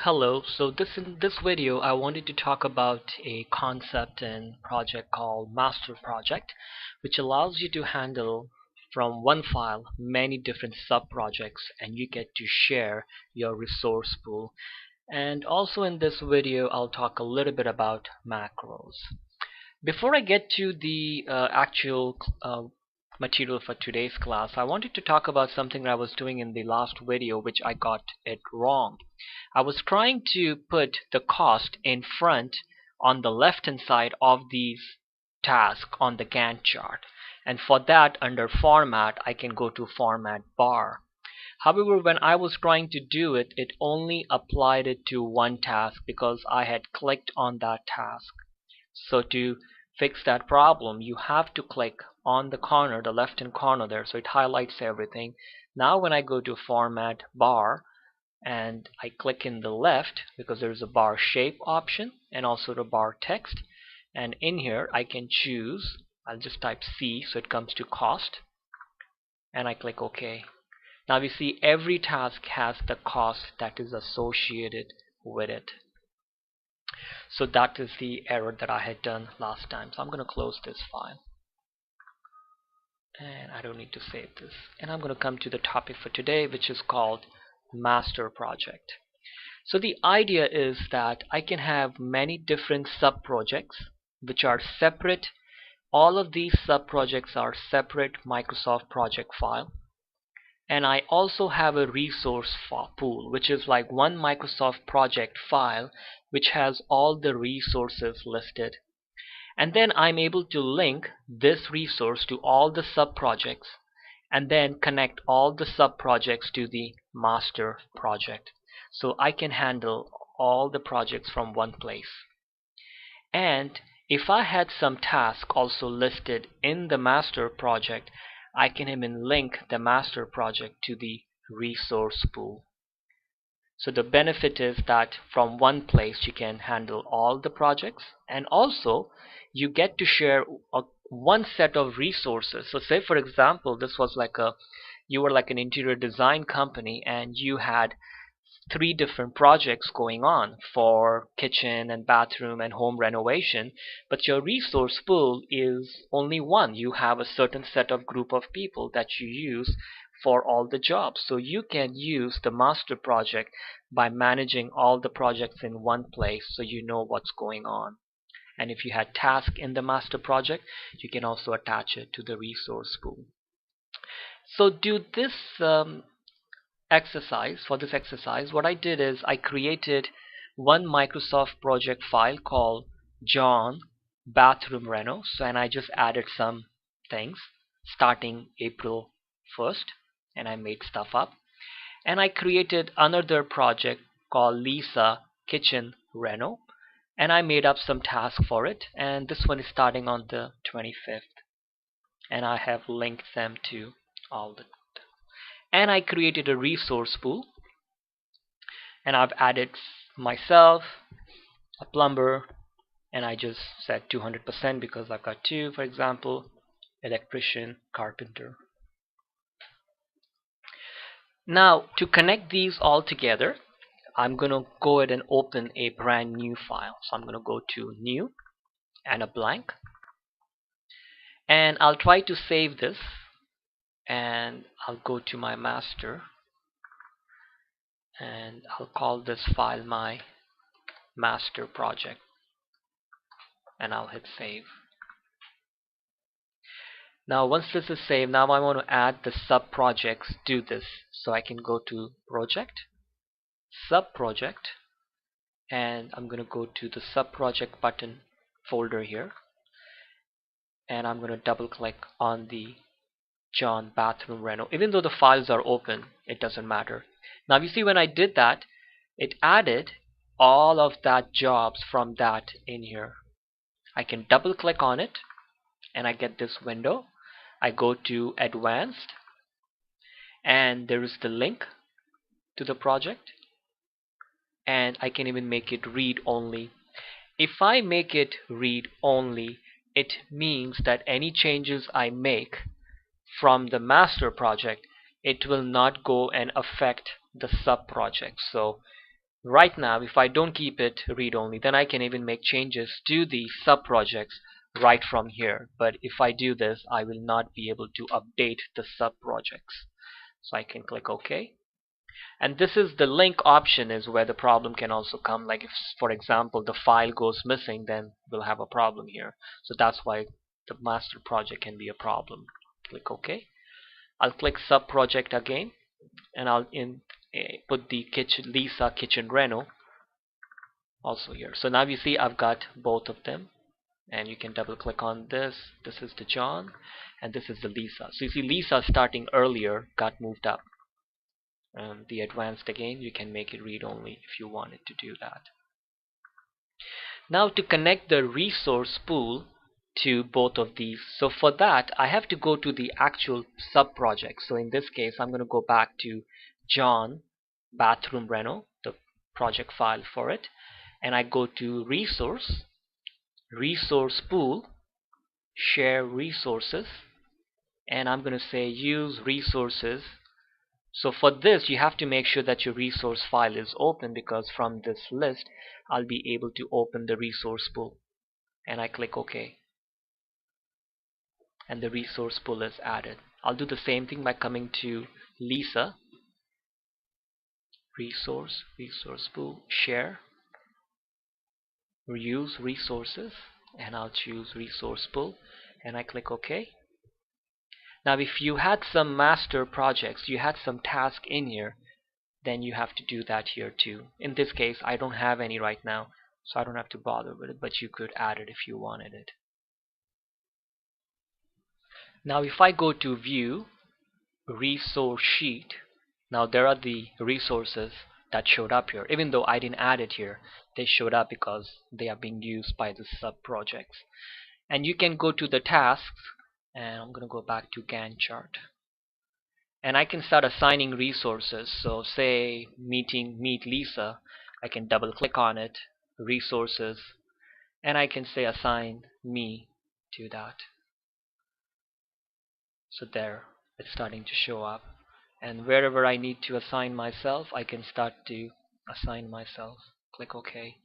Hello, in this video I wanted to talk about a concept and project called master project, which allows you to handle from one file many different sub projects, and you get to share your resource pool. And also in this video I'll talk a little bit about macros. Before I get to the actual material for today's class, I wanted to talk about something that I was doing in the last video, which I got it wrong. I was trying to put the cost in front on the left hand side of these tasks on the Gantt chart, and for that, under format, I can go to format bar. However, when I was trying to do it, it only applied it to one task because I had clicked on that task. So to fix that problem, you have to click on the corner, the left hand corner there, so it highlights everything. Now when I go to format bar and I click in the left, because there's a bar shape option and also the bar text, and in here I can choose, I'll just type C so it comes to cost, and I click OK. Now you see every task has the cost that is associated with it. So that is the error that I had done last time. So I'm going to close this file, and I don't need to save this, and I'm going to come to the topic for today, which is called master project. So the idea is that I can have many different sub projects which are separate. All of these sub projects are separate Microsoft project file, and I also have a resource pool, which is like one Microsoft project file which has all the resources listed. And then I'm able to link this resource to all the sub projects and then connect all the sub projects to the master project. So I can handle all the projects from one place. And if I had some task also listed in the master project, I can even link the master project to the resource pool. So the benefit is that from one place you can handle all the projects, and also you get to share one set of resources. So say for example, this was like you were like an interior design company and you had 3 different projects going on for kitchen and bathroom and home renovation, but your resource pool is only one. You have a certain set of group of people that you use for all the jobs. So you can use the master project by managing all the projects in one place, so you know what's going on. And if you had task in the master project, you can also attach it to the resource pool. So do this for this exercise, what I did is I created one Microsoft project file called John Bathroom Reno. And I just added some things starting April 1st, and I made stuff up. And I created another project called Lisa Kitchen Reno, and I made up some tasks for it, and this one is starting on the 25th, and I have linked them to all the. And I created a resource pool, and I've added myself, a plumber, and I just said 200% because I've got 2, for example, electrician, carpenter. Now to connect these all together, I'm going to go ahead and open a brand new file. So I'm going to go to new and a blank, and I'll try to save this, and I'll go to my master and I'll call this file my master project, and I'll hit save. Now once this is saved, now I want to add the sub projects to this. So I can go to project, sub project, and I'm going to go to the sub project button folder here, and I'm going to double click on the John Bathroom Reno. Even though the files are open, it doesn't matter. Now you see when I did that, it added all of that jobs from that in here. I can double click on it and I get this window. I go to advanced, and there is the link to the project, and I can even make it read only. If I make it read only, it means that any changes I make from the master project, it will not go and affect the sub project. So Right now, if I don't keep it read-only, then I can even make changes to the sub-projects right from here. But if I do this, I will not be able to update the sub-projects. So I can click OK. And this is the link option is where the problem can also come. Like if, for example, the file goes missing, then we'll have a problem here. So that's why the master project can be a problem. Click OK. I'll click sub-project again, and I'll put the Lisa kitchen reno also here. So now you see I've got both of them, and you can double click on this. This is the John, and this is the Lisa. So you see Lisa starting earlier got moved up. The advanced, again, you can make it read only if you wanted to do that. Now to connect the resource pool to both of these, so for that I have to go to the actual sub project. So in this case I'm going to go back to John bathroom reno, the project file for it, and I go to resource pool, share resources, and I'm going to say use resources. So for this you have to make sure that your resource file is open, because from this list I'll be able to open the resource pool, and I click OK, and the resource pool is added. I'll do the same thing by coming to Lisa, resource pool, share, use resources, and I'll choose resource pool, and I click OK. Now if you had some master projects, you had some task in here, then you have to do that here too. In this case I don't have any right now, so I don't have to bother with it, but you could add it if you wanted it. Now if I go to view resource sheet, now there are the resources that showed up here. Even though I didn't add it here, they showed up because they are being used by the sub projects. And you can go to the tasks, and I'm going to go back to Gantt chart, and I can start assigning resources. So say meet Lisa, I can double click on it, resources, and I can say assign me to that. So there, it's starting to show up, and wherever I need to assign myself, I can start to assign myself. Click OK.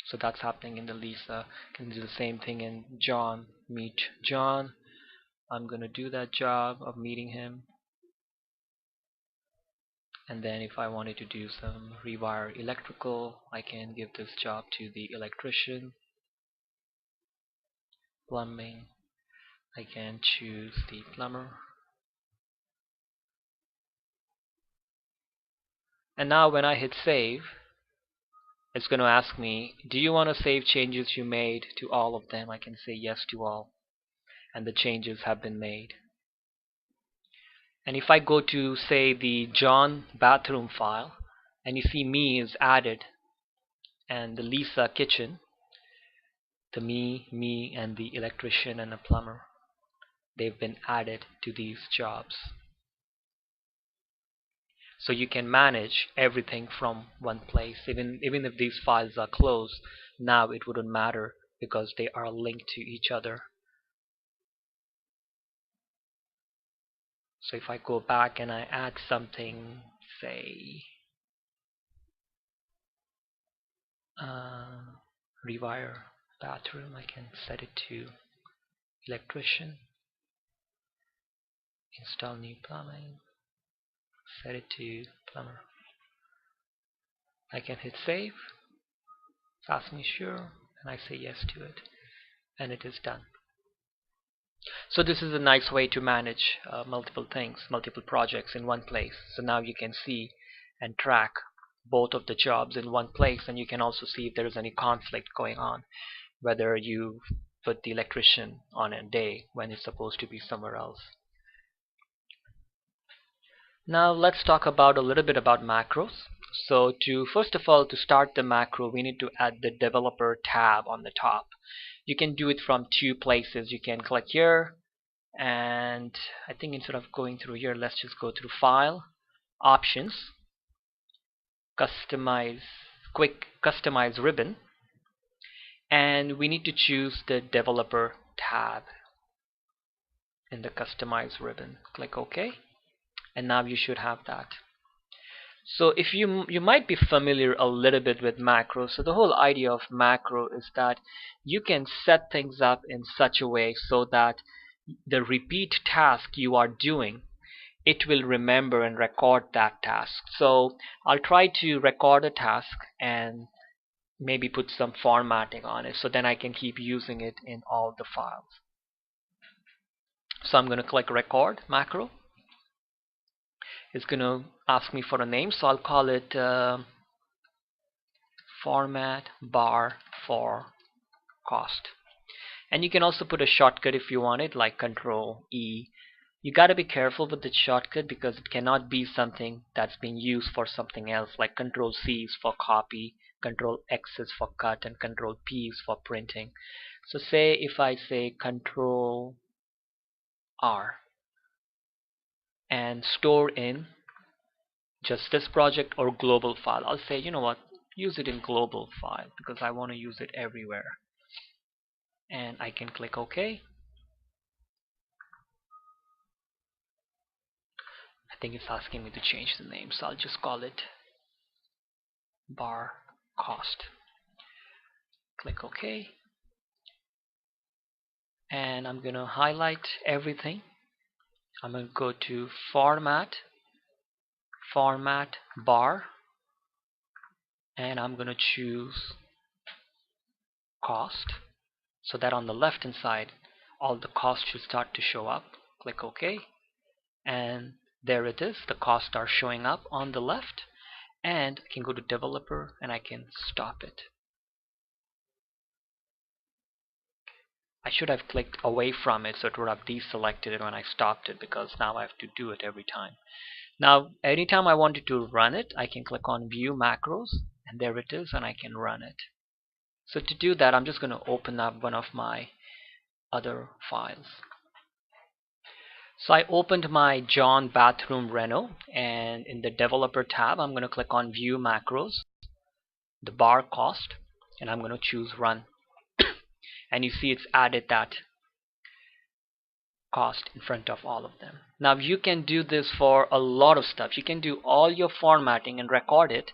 So that's happening in the Lisa. Can do the same thing in John. Meet John. I'm gonna do that job of meeting him, and then if I wanted to do some rewire electrical, I can give this job to the electrician. Plumbing, I can choose the plumber. And now when I hit save, it's going to ask me, do you want to save changes you made to all of them? I can say yes to all, and the changes have been made. And if I go to, say, the John bathroom file, and you see me is added, and the Lisa kitchen, the me, and the electrician and the plumber, they've been added to these jobs. So you can manage everything from one place. Even if these files are closed, now it wouldn't matter because they are linked to each other. So if I go back and I add something, say rewire bathroom, I can set it to electrician, install new plumbing, set it to plumber. I can hit save, ask me sure, and I say yes to it, and it is done. So this is a nice way to manage multiple things, multiple projects in one place. So now you can see and track both of the jobs in one place, and you can also see if there is any conflict going on, whether you put the electrician on a day when it's supposed to be somewhere else. Now let's talk about a little bit about macros. So first of all, to start the macro, we need to add the developer tab on the top. You can do it from two places. You can click here, and I think instead of going through here, let's just go through File, Options, Customize, Quick Customize Ribbon, and we need to choose the Developer tab in the Customize ribbon. Click OK, and now you should have that. So if you might be familiar a little bit with macros. So the whole idea of macro is that you can set things up in such a way so that the repeat task you are doing, it will remember and record that task. So I'll try to record a task and maybe put some formatting on it so then I can keep using it in all the files. So I'm going to click record macro. It's going to ask me for a name, so I'll call it format bar for cost. And you can also put a shortcut if you want it, like Control E. You got to be careful with the shortcut because it cannot be something that's being used for something else, like Control C is for copy, Control X is for cut, and Control P is for printing. So say if I say Control R and store in just this project or global file, I'll say, you know what, use it in global file because I want to use it everywhere. And I can click OK. I think it's asking me to change the name, so I'll just call it bar cost. Click OK. And I'm going to highlight everything. I'm going to go to format bar, and I'm going to choose cost so that on the left hand side all the costs should start to show up. Click OK, and there it is. The costs are showing up on the left, and I can go to developer and I can stop it. I should have clicked away from it so it would have deselected it when I stopped it, because now I have to do it every time. Now anytime I wanted to run it, I can click on view macros, and there it is, and I can run it. So to do that, I'm just going to open up one of my other files. So I opened my John bathroom reno, and in the developer tab I'm going to click on view macros, the bar cost, and I'm going to choose run. And you see it's added that cost in front of all of them. Now you can do this for a lot of stuff. You can do all your formatting and record it,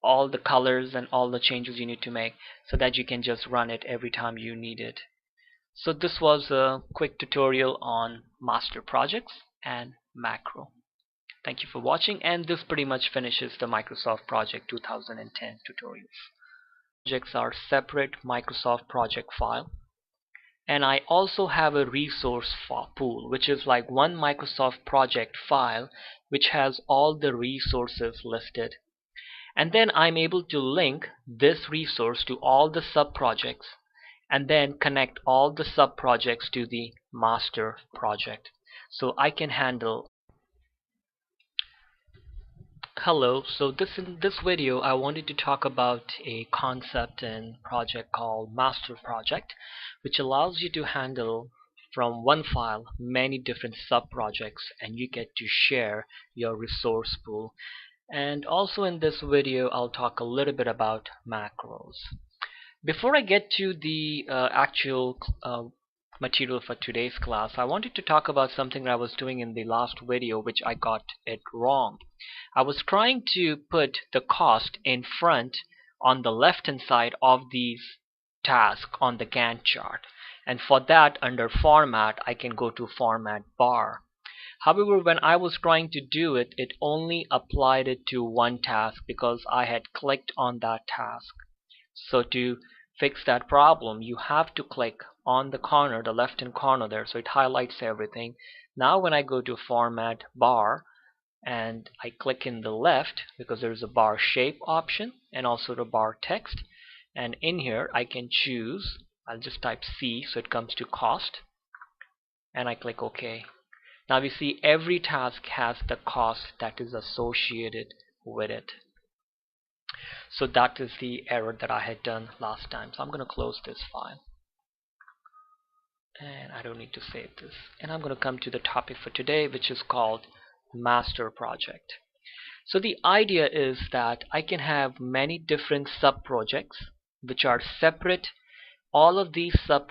all the colors and all the changes you need to make, so that you can just run it every time you need it. So this was a quick tutorial on master projects and macro. Thank you for watching, and this pretty much finishes the Microsoft Project 2010 tutorials. Projects are separate Microsoft project file, and I also have a resource pool, which is like one Microsoft project file which has all the resources listed. And then I'm able to link this resource to all the sub-projects and then connect all the sub-projects to the master project. So I can handle. Hello, so in this video I wanted to talk about a concept in project called master project, which allows you to handle from one file many different sub-projects, and you get to share your resource pool. And also in this video I'll talk a little bit about macros. Before I get to the actual material for today's class, I wanted to talk about something that I was doing in the last video, which I got it wrong. I was trying to put the cost in front on the left hand side of these tasks on the Gantt chart, and for that, under format, I can go to format bar. However, when I was trying to do it, it only applied it to one task because I had clicked on that task. So to fix that problem, you have to click on the corner, the left hand corner there, so it highlights everything. Now when I go to format bar and I click in the left, because there's a bar shape option and also the bar text, and in here I can choose, I'll just type C so it comes to cost, and I click OK. Now you see every task has the cost that is associated with it. So that is the error that I had done last time. So I'm going to close this file, and I don't need to save this, and I'm going to come to the topic for today, which is called master project. So the idea is that I can have many different sub-projects which are separate. All of these sub-projects